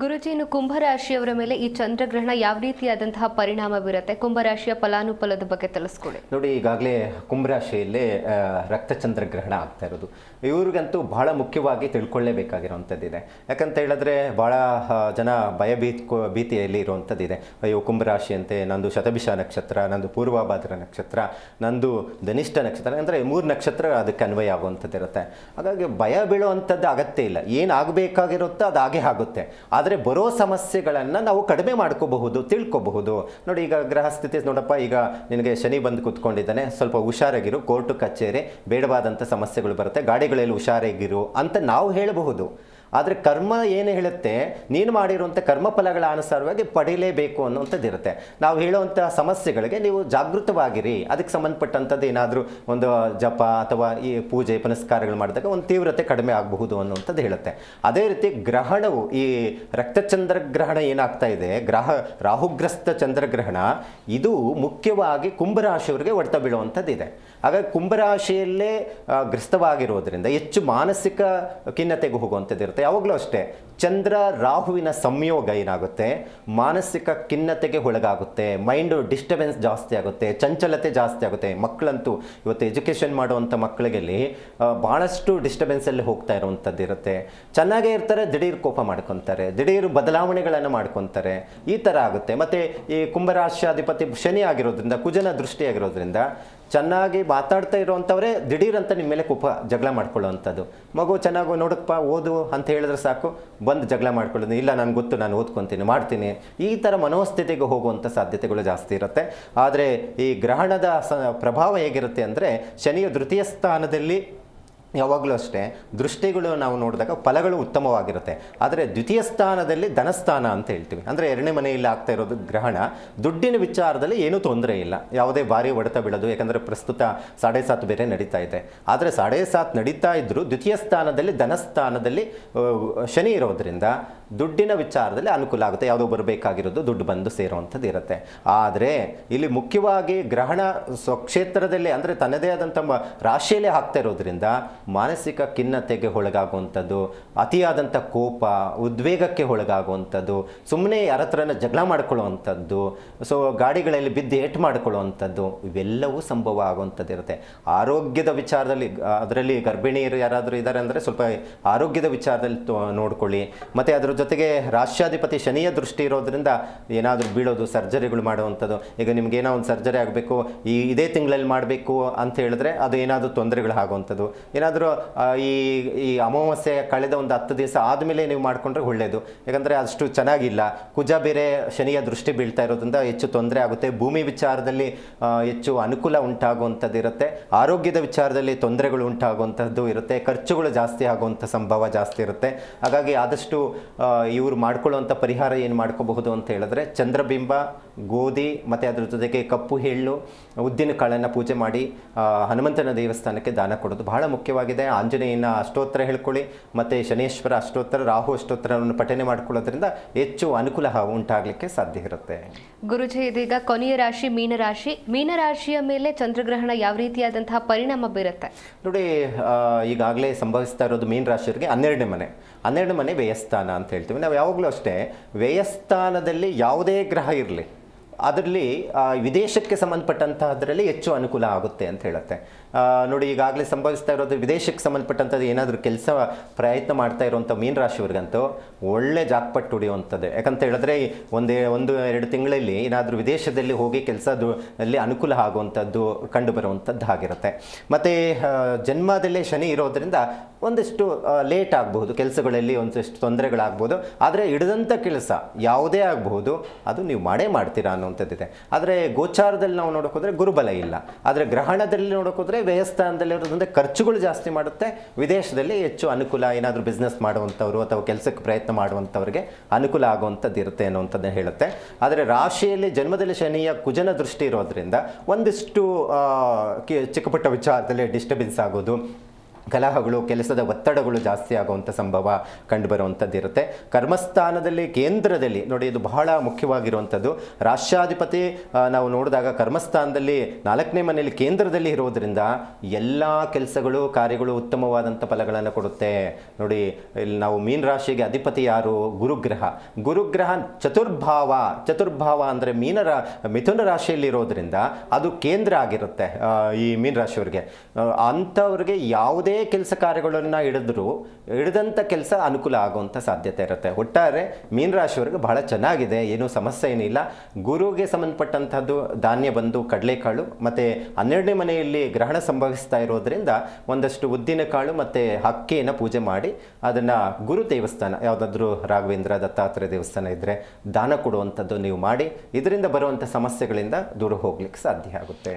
ಗುರುಜಿ, ಇನ್ನು ಕುಂಭರಾಶಿಯವರ ಮೇಲೆ ಈ ಚಂದ್ರಗ್ರಹಣ ಯಾವ ರೀತಿಯಾದಂತಹ ಪರಿಣಾಮ ಬೀರುತ್ತೆ? ಕುಂಭರಾಶಿಯ ಫಲಾನುಫಲದ ಬಗ್ಗೆ ತಿಳಿಸ್ಕೊಡಿ. ನೋಡಿ, ಈಗಾಗಲೇ ಕುಂಭರಾಶಿಯಲ್ಲೇ ರಕ್ತಚಂದ್ರಗ್ರಹಣ ಆಗ್ತಾ ಇರೋದು. ಇವ್ರಿಗಂತೂ ಬಹಳ ಮುಖ್ಯವಾಗಿ ತಿಳ್ಕೊಳ್ಳೇಬೇಕಾಗಿರೋವಂಥದ್ದಿದೆ. ಯಾಕಂತ ಹೇಳಿದ್ರೆ ಭಾಳ ಜನ ಭೀತಿಯಲ್ಲಿ ಇರುವಂಥದ್ದಿದೆ. ಅಯ್ಯೋ, ಕುಂಭರಾಶಿ ಅಂತೆ, ನಂದು ಶತಭಿಷ ನಕ್ಷತ್ರ, ನಂದು ಪೂರ್ವಭಾದ್ರ ನಕ್ಷತ್ರ, ನಂದು ಧನಿಷ್ಠ ನಕ್ಷತ್ರ, ಅಂದರೆ 3 ನಕ್ಷತ್ರ ಅದಕ್ಕೆ ಅನ್ವಯ ಆಗುವಂಥದ್ದು ಇರುತ್ತೆ. ಹಾಗಾಗಿ ಭಯ ಬೀಳುವಂಥದ್ದು ಅಗತ್ಯ ಇಲ್ಲ. ಏನಾಗಬೇಕಾಗಿರುತ್ತೋ ಅದು ಹಾಗೆ ಆಗುತ್ತೆ. ಆದರೆ ಬರೋ ಸಮಸ್ಯೆಗಳನ್ನು ನಾವು ಕಡಿಮೆ ಮಾಡ್ಕೋಬಹುದು, ತಿಳ್ಕೊಬಹುದು. ನೋಡಿ, ಈಗ ಗ್ರಹ ಸ್ಥಿತಿ ನೋಡಪ್ಪ, ಈಗ ನಿನಗೆ ಶನಿ ಬಂದು ಕೂತ್ಕೊಂಡಿದ್ದಾನೆ, ಸ್ವಲ್ಪ ಹುಷಾರಾಗಿರು, ಕೋರ್ಟು ಕಚೇರಿ ಬೇಡವಾದಂಥ ಸಮಸ್ಯೆಗಳು ಬರುತ್ತೆ, ಗಾಡಿಗಳಲ್ಲಿ ಹುಷಾರಾಗಿರು ಅಂತ ನಾವು ಹೇಳಬಹುದು. ಆದರೆ ಕರ್ಮ ಏನು ಹೇಳುತ್ತೆ, ನೀನು ಮಾಡಿರುವಂಥ ಕರ್ಮಫಲಗಳ ಅನುಸಾರವಾಗಿ ಪಡೀಲೇಬೇಕು ಅನ್ನುವಂಥದ್ದು ಇರುತ್ತೆ. ನಾವು ಹೇಳುವಂಥ ಸಮಸ್ಯೆಗಳಿಗೆ ನೀವು ಜಾಗೃತವಾಗಿರಿ. ಅದಕ್ಕೆ ಸಂಬಂಧಪಟ್ಟಂಥದ್ದು ಏನಾದರೂ ಒಂದು ಜಪ ಅಥವಾ ಈ ಪೂಜೆ ಪುನಸ್ಕಾರಗಳು ಮಾಡಿದಾಗ ಒಂದು ತೀವ್ರತೆ ಕಡಿಮೆ ಆಗಬಹುದು ಅನ್ನುವಂಥದ್ದು ಹೇಳುತ್ತೆ. ಅದೇ ರೀತಿ ಗ್ರಹಣವು, ಈ ರಕ್ತಚಂದ್ರಗ್ರಹಣ ಏನಾಗ್ತಾ ಇದೆ, ರಾಹುಗ್ರಸ್ತ ಚಂದ್ರಗ್ರಹಣ, ಇದು ಮುಖ್ಯವಾಗಿ ಕುಂಭರಾಶಿಯವರಿಗೆ ಹೊಡೆತ ಬೀಳುವಂಥದ್ದಿದೆ. ಹಾಗಾಗಿ ಕುಂಭರಾಶಿಯಲ್ಲೇ ಗ್ರಸ್ತವಾಗಿರೋದ್ರಿಂದ ಹೆಚ್ಚು ಮಾನಸಿಕ ಖಿನ್ನತೆಗೆ ಹೋಗುವಂಥದ್ದು ಇರುತ್ತೆ. ಯಾವಾಗಲೂ ಅಷ್ಟೇ, ಚಂದ್ರ ರಾಹುವಿನ ಸಂಯೋಗ ಏನಾಗುತ್ತೆ, ಮಾನಸಿಕ ಖಿನ್ನತೆಗೆ ಒಳಗಾಗುತ್ತೆ, ಮೈಂಡು ಡಿಸ್ಟರ್ಬೆನ್ಸ್ ಜಾಸ್ತಿ ಆಗುತ್ತೆ, ಚಂಚಲತೆ ಜಾಸ್ತಿ ಆಗುತ್ತೆ. ಮಕ್ಕಳಂತೂ ಇವತ್ತು ಎಜುಕೇಷನ್ ಮಾಡುವಂಥ ಮಕ್ಕಳಿಗೆ ಭಾಳಷ್ಟು ಡಿಸ್ಟರ್ಬೆನ್ಸಲ್ಲಿ ಹೋಗ್ತಾ ಇರುವಂಥದ್ದು ಇರುತ್ತೆ. ಚೆನ್ನಾಗೇ ಇರ್ತಾರೆ, ದಿಢೀರ್ ಕೋಪ ಮಾಡ್ಕೊತಾರೆ, ದಿಢೀರ್ ಬದಲಾವಣೆಗಳನ್ನು ಮಾಡ್ಕೊತಾರೆ, ಈ ಥರ ಆಗುತ್ತೆ. ಮತ್ತು ಈ ಕುಂಭರಾಶ್ಯಾಧಿಪತಿ ಶನಿ ಆಗಿರೋದ್ರಿಂದ, ಕುಜನ ದೃಷ್ಟಿಯಾಗಿರೋದ್ರಿಂದ ಚೆನ್ನಾಗಿ ಮಾತಾಡ್ತಾ ಇರೋವಂಥವ್ರೆ ದಿಢೀರಂತ ನಿಮ್ಮ ಮೇಲೆ ಕೋಪ ಜಗಳ ಮಾಡ್ಕೊಳ್ಳೋವಂಥದ್ದು. ಮಗು ಚೆನ್ನಾಗಿ ನೋಡಪ್ಪ, ಓದು ಅಂತ ಹೇಳಿದ್ರೆ ಸಾಕು, ಬಂದು ಜಗಳ ಮಾಡ್ಕೊಳ್ಳೋದು, ಇಲ್ಲ ನನಗೆ ಗೊತ್ತು, ನಾನು ಓದ್ಕೊತೀನಿ, ಮಾಡ್ತೀನಿ, ಈ ಥರ ಮನೋಸ್ಥಿತಿಗೆ ಹೋಗುವಂಥ ಸಾಧ್ಯತೆಗಳು ಜಾಸ್ತಿ ಇರುತ್ತೆ. ಆದರೆ ಈ ಗ್ರಹಣದ ಪ್ರಭಾವ ಹೇಗಿರುತ್ತೆ ಅಂದರೆ, ಶನಿಯ ತೃತೀಯ ಸ್ಥಾನದಲ್ಲಿ ಯಾವಾಗಲೂ ಅಷ್ಟೇ ದೃಷ್ಟಿಗಳು ನಾವು ನೋಡಿದಾಗ ಫಲಗಳು ಉತ್ತಮವಾಗಿರುತ್ತೆ. ಆದರೆ ದ್ವಿತೀಯ ಸ್ಥಾನದಲ್ಲಿ ಧನಸ್ಥಾನ ಅಂತ ಹೇಳ್ತೀವಿ, ಅಂದರೆ 2ನೇ ಮನೆಯಲ್ಲಿ ಆಗ್ತಾ ಇರೋದು ಗ್ರಹಣ. ದುಡ್ಡಿನ ವಿಚಾರದಲ್ಲಿ ಏನೂ ತೊಂದರೆ ಇಲ್ಲ, ಯಾವುದೇ ಭಾರಿ ಹೊಡೆತ ಬೀಳೋದು. ಯಾಕಂದರೆ ಪ್ರಸ್ತುತ 7.5 ಬೇರೆ ನಡೀತಾ ಇದೆ. ಆದರೆ 7.5 ನಡೀತಾ ಇದ್ದರೂ ದ್ವಿತೀಯ ಸ್ಥಾನದಲ್ಲಿ ಧನಸ್ಥಾನದಲ್ಲಿ ಶನಿ ಇರೋದ್ರಿಂದ ದುಡ್ಡಿನ ವಿಚಾರದಲ್ಲಿ ಅನುಕೂಲ ಆಗುತ್ತೆ. ಯಾವುದೋ ಬರಬೇಕಾಗಿರೋದು ದುಡ್ಡು ಬಂದು ಸೇರುವಂಥದ್ದು ಇರುತ್ತೆ. ಆದರೆ ಇಲ್ಲಿ ಮುಖ್ಯವಾಗಿ ಗ್ರಹಣ ಸ್ವಕ್ಷೇತ್ರದಲ್ಲಿ, ಅಂದರೆ ತನ್ನದೇ ಆದಂಥ ರಾಶಿಯಲ್ಲೇ ಆಗ್ತಾ ಇರೋದ್ರಿಂದ ಮಾನಸಿಕ ಖಿನ್ನತೆಗೆ ಒಳಗಾಗುವಂಥದ್ದು, ಅತಿಯಾದಂಥ ಕೋಪ, ಉದ್ವೇಗಕ್ಕೆ ಒಳಗಾಗುವಂಥದ್ದು, ಸುಮ್ಮನೆ ಯಾರ ಹತ್ರನ ಜಗಳ ಮಾಡ್ಕೊಳ್ಳುವಂಥದ್ದು, ಸೊ ಗಾಡಿಗಳಲ್ಲಿ ಬಿದ್ದು ಏಟು ಮಾಡ್ಕೊಳ್ಳುವಂಥದ್ದು, ಇವೆಲ್ಲವೂ ಸಂಭವ ಆಗುವಂಥದ್ದು ಇರುತ್ತೆ. ಆರೋಗ್ಯದ ವಿಚಾರದಲ್ಲಿ, ಅದರಲ್ಲಿ ಗರ್ಭಿಣಿಯರು ಯಾರಾದರೂ ಇದ್ದಾರೆ ಅಂದರೆ ಸ್ವಲ್ಪ ಆರೋಗ್ಯದ ವಿಚಾರದಲ್ಲಿ ನೋಡ್ಕೊಳ್ಳಿ. ಮತ್ತು ಅದರ ಜೊತೆಗೆ ರಾಶ್ಯಾಧಿಪತಿ ಶನಿಯ ದೃಷ್ಟಿ ಇರೋದ್ರಿಂದ ಏನಾದರೂ ಬೀಳೋದು, ಸರ್ಜರಿಗಳು ಮಾಡುವಂಥದ್ದು. ಈಗ ನಿಮ್ಗೇನೋ ಒಂದು ಸರ್ಜರಿ ಆಗಬೇಕು, ಇದೇ ತಿಂಗಳಲ್ಲಿ ಮಾಡಬೇಕು ಅಂತ ಹೇಳಿದ್ರೆ ಅದು ಏನಾದರೂ ತೊಂದರೆಗಳು ಆಗುವಂಥದ್ದು. ಏನಾದರೂ ಈ ಅಮಾವಾಸ್ಯೆ ಕಳೆದ ಒಂದು 10 ದಿವಸ ಆದಮೇಲೆ ನೀವು ಮಾಡಿಕೊಂಡ್ರೆ ಒಳ್ಳೆಯದು. ಯಾಕಂದರೆ ಅಷ್ಟು ಚೆನ್ನಾಗಿಲ್ಲ. ಕುಜ ಬೇರೆ ಶನಿಯ ದೃಷ್ಟಿ ಬೀಳ್ತಾ ಇರೋದ್ರಿಂದ ಹೆಚ್ಚು ತೊಂದರೆ ಆಗುತ್ತೆ. ಭೂಮಿ ವಿಚಾರದಲ್ಲಿ ಹೆಚ್ಚು ಅನುಕೂಲ ಉಂಟಾಗುವಂಥದ್ದು ಇರುತ್ತೆ. ಆರೋಗ್ಯದ ವಿಚಾರದಲ್ಲಿ ತೊಂದರೆಗಳು ಉಂಟಾಗುವಂಥದ್ದು ಇರುತ್ತೆ. ಖರ್ಚುಗಳು ಜಾಸ್ತಿ ಆಗುವಂಥ ಸಂಭವ ಜಾಸ್ತಿ ಇರುತ್ತೆ. ಹಾಗಾಗಿ ಆದಷ್ಟು ಇವರು ಮಾಡ್ಕೊಳ್ಳುವಂಥ ಪರಿಹಾರ ಏನು ಮಾಡ್ಕೋಬಹುದು ಅಂತ ಹೇಳಿದ್ರೆ, ಚಂದ್ರಬಿಂಬ, ಗೋಧಿ ಮತ್ತು ಅದ್ರ ಜೊತೆಗೆ ಕಪ್ಪು ಎಳ್ಳು, ಉದ್ದಿನ ಕಾಳನ್ನು ಪೂಜೆ ಮಾಡಿ ಹನುಮಂತನ ದೇವಸ್ಥಾನಕ್ಕೆ ದಾನ ಕೊಡೋದು ಬಹಳ ಮುಖ್ಯವಾಗಿದೆ. ಆಂಜನೇಯನ ಅಷ್ಟೋತ್ತರ ಹೇಳ್ಕೊಳ್ಳಿ, ಮತ್ತು ಶನೇಶ್ವರ ಅಷ್ಟೋತ್ತರ, ರಾಹು ಅಷ್ಟೋತ್ತರವನ್ನು ಪಠನೆ ಮಾಡ್ಕೊಳ್ಳೋದ್ರಿಂದ ಹೆಚ್ಚು ಅನುಕೂಲ ಉಂಟಾಗಲಿಕ್ಕೆ ಸಾಧ್ಯ ಇರುತ್ತೆ. ಗುರುಜಿ, ಇದೀಗ ಕೊನೆಯ ರಾಶಿ ಮೀನರಾಶಿ. ಮೀನರಾಶಿಯ ಮೇಲೆ ಚಂದ್ರಗ್ರಹಣ ಯಾವ ರೀತಿಯಾದಂತಹ ಪರಿಣಾಮ ಬೀರುತ್ತೆ? ನೋಡಿ, ಈಗಾಗಲೇ ಸಂಭವಿಸ್ತಾ ಇರೋದು ಮೀನರಾಶಿಯವರಿಗೆ 12ನೇ ಮನೆ ವ್ಯಯಸ್ಥಾನ ಅಂತ ಹೇಳ್ತೀವಿ ನಾವು. ಯಾವಾಗಲೂ ಅಷ್ಟೇ ವ್ಯಯಸ್ಥಾನದಲ್ಲಿ ಯಾವುದೇ ಗ್ರಹ ಇರಲಿ, ಅದರಲ್ಲಿ ವಿದೇಶಕ್ಕೆ ಸಂಬಂಧಪಟ್ಟಂತಹದ್ರಲ್ಲಿ ಹೆಚ್ಚು ಅನುಕೂಲ ಆಗುತ್ತೆ ಅಂತ ಹೇಳುತ್ತೆ. ನೋಡಿ, ಈಗಾಗಲೇ ಸಂಭವಿಸ್ತಾ ಇರೋದು ವಿದೇಶಕ್ಕೆ ಸಂಬಂಧಪಟ್ಟಂಥದ್ದು ಏನಾದರೂ ಕೆಲಸ ಪ್ರಯತ್ನ ಮಾಡ್ತಾ ಇರುವಂಥ ಮೀನರಾಶಿಯವ್ರಿಗಂತೂ ಒಳ್ಳೆ ಜಾಕ್ಪಟ್ ಹೊಡೆಯುವಂಥದ್ದು. ಯಾಕಂತ ಹೇಳಿದ್ರೆ 1-2 ತಿಂಗಳಲ್ಲಿ ಏನಾದರೂ ವಿದೇಶದಲ್ಲಿ ಹೋಗಿ ಕೆಲಸದಲ್ಲಿ ಅನುಕೂಲ ಆಗುವಂಥದ್ದು ಕಂಡುಬರುವಂಥದ್ದು ಆಗಿರುತ್ತೆ. ಮತ್ತು ಜನ್ಮದಲ್ಲೇ ಶನಿ ಇರೋದರಿಂದ ಒಂದಿಷ್ಟು ಲೇಟ್ ಆಗಬಹುದು, ಕೆಲಸಗಳಲ್ಲಿ ಒಂದಷ್ಟು ತೊಂದರೆಗಳಾಗ್ಬೋದು. ಆದರೆ ಹಿಡಿದಂಥ ಕೆಲಸ ಯಾವುದೇ ಆಗಬಹುದು, ಅದು ನೀವು ಮಾಡ್ತೀರಾ ಅನ್ನುವಂಥದ್ದಿದೆ. ಆದರೆ ಗೋಚಾರದಲ್ಲಿ ನಾವು ನೋಡೋಕೋದ್ರೆ ಗುರುಬಲ ಇಲ್ಲ. ಆದರೆ ಗ್ರಹಣದಲ್ಲಿ ನೋಡೋಕೋದ್ರೆ ವ್ಯಯಸ್ಥಾನದಲ್ಲಿರೋದ್ರಿಂದ ಖರ್ಚುಗಳು ಜಾಸ್ತಿ ಮಾಡುತ್ತೆ. ವಿದೇಶದಲ್ಲಿ ಹೆಚ್ಚು ಅನುಕೂಲ, ಏನಾದರೂ ಬಿಸ್ನೆಸ್ ಮಾಡುವಂಥವ್ರು ಅಥವಾ ಕೆಲಸಕ್ಕೆ ಪ್ರಯತ್ನ ಮಾಡುವಂಥವ್ರಿಗೆ ಅನುಕೂಲ ಆಗುವಂಥದ್ದು ಇರುತ್ತೆ ಅನ್ನುವಂಥದ್ದನ್ನು ಹೇಳುತ್ತೆ. ಆದರೆ ರಾಶಿಯಲ್ಲಿ ಜನ್ಮದಲ್ಲಿ ಶನಿಯ ಕುಜನ ದೃಷ್ಟಿ ಇರೋದ್ರಿಂದ ಒಂದಿಷ್ಟು ಚಿಕ್ಕಪುಟ್ಟ ವಿಚಾರದಲ್ಲಿ ಡಿಸ್ಟರ್ಬೆನ್ಸ್ ಆಗೋದು, ಕಲಹಗಳು, ಕೆಲಸದ ಒತ್ತಡಗಳು ಜಾಸ್ತಿ ಆಗುವಂಥ ಸಂಭವ ಕಂಡುಬರುವಂಥದ್ದು ಇರುತ್ತೆ. ಕರ್ಮಸ್ಥಾನದಲ್ಲಿ ಕೇಂದ್ರದಲ್ಲಿ ನೋಡಿ, ಇದು ಬಹಳ ಮುಖ್ಯವಾಗಿರುವಂಥದ್ದು. ರಾಷ್ಟ್ರಾಧಿಪತಿ ನಾವು ನೋಡಿದಾಗ ಕರ್ಮಸ್ಥಾನದಲ್ಲಿ 4ನೇ ಮನೆಯಲ್ಲಿ ಕೇಂದ್ರದಲ್ಲಿ ಇರೋದರಿಂದ ಎಲ್ಲ ಕೆಲಸಗಳು, ಕಾರ್ಯಗಳು ಉತ್ತಮವಾದಂಥ ಫಲಗಳನ್ನು ಕೊಡುತ್ತೆ. ನೋಡಿ, ಇಲ್ಲಿ ನಾವು ಮೀನ ರಾಶಿಗೆ ಅಧಿಪತಿ ಯಾರು? ಗುರುಗ್ರಹ. ಗುರುಗ್ರಹ ಚತುರ್ಭಾವ ಅಂದರೆ ಮಿಥುನ ರಾಶಿಯಲ್ಲಿ ಇರೋದ್ರಿಂದ ಅದು ಕೇಂದ್ರ ಆಗಿರುತ್ತೆ. ಈ ಮೀನ ರಾಶಿಯವರಿಗೆ ಅಂಥವ್ರಿಗೆ ಯಾವುದೇ ಕೆಲಸ ಕಾರ್ಯಗಳನ್ನು ಹಿಡಿದಂಥ ಕೆಲಸ ಅನುಕೂಲ ಆಗುವಂಥ ಸಾಧ್ಯತೆ ಇರುತ್ತೆ. ಒಟ್ಟಾರೆ ಮೀನರಾಶಿಯವರಿಗೆ ಬಹಳ ಚೆನ್ನಾಗಿದೆ, ಏನೂ ಸಮಸ್ಯೆ ಏನಿಲ್ಲ. ಗುರುಗೆ ಸಂಬಂಧಪಟ್ಟಂಥದ್ದು ಧಾನ್ಯ ಬಂದು ಕಡಲೆಕಾಳು, ಮತ್ತು 12ನೇ ಮನೆಯಲ್ಲಿ ಗ್ರಹಣ ಸಂಭವಿಸ್ತಾ ಇರೋದ್ರಿಂದ ಒಂದಷ್ಟು ಉದ್ದಿನಕಾಳು ಮತ್ತು ಅಕ್ಕಿಯನ್ನು ಪೂಜೆ ಮಾಡಿ ಅದನ್ನು ಗುರು ದೇವಸ್ಥಾನ, ಯಾವುದಾದ್ರೂ ರಾಘವೇಂದ್ರ ದತ್ತಾತ್ರೇಯ ದೇವಸ್ಥಾನ ಇದ್ದರೆ ದಾನ ಕೊಡುವಂಥದ್ದು ನೀವು ಮಾಡಿ, ಇದರಿಂದ ಬರುವಂಥ ಸಮಸ್ಯೆಗಳಿಂದ ದೂರ ಹೋಗ್ಲಿಕ್ಕೆ ಸಾಧ್ಯ ಆಗುತ್ತೆ.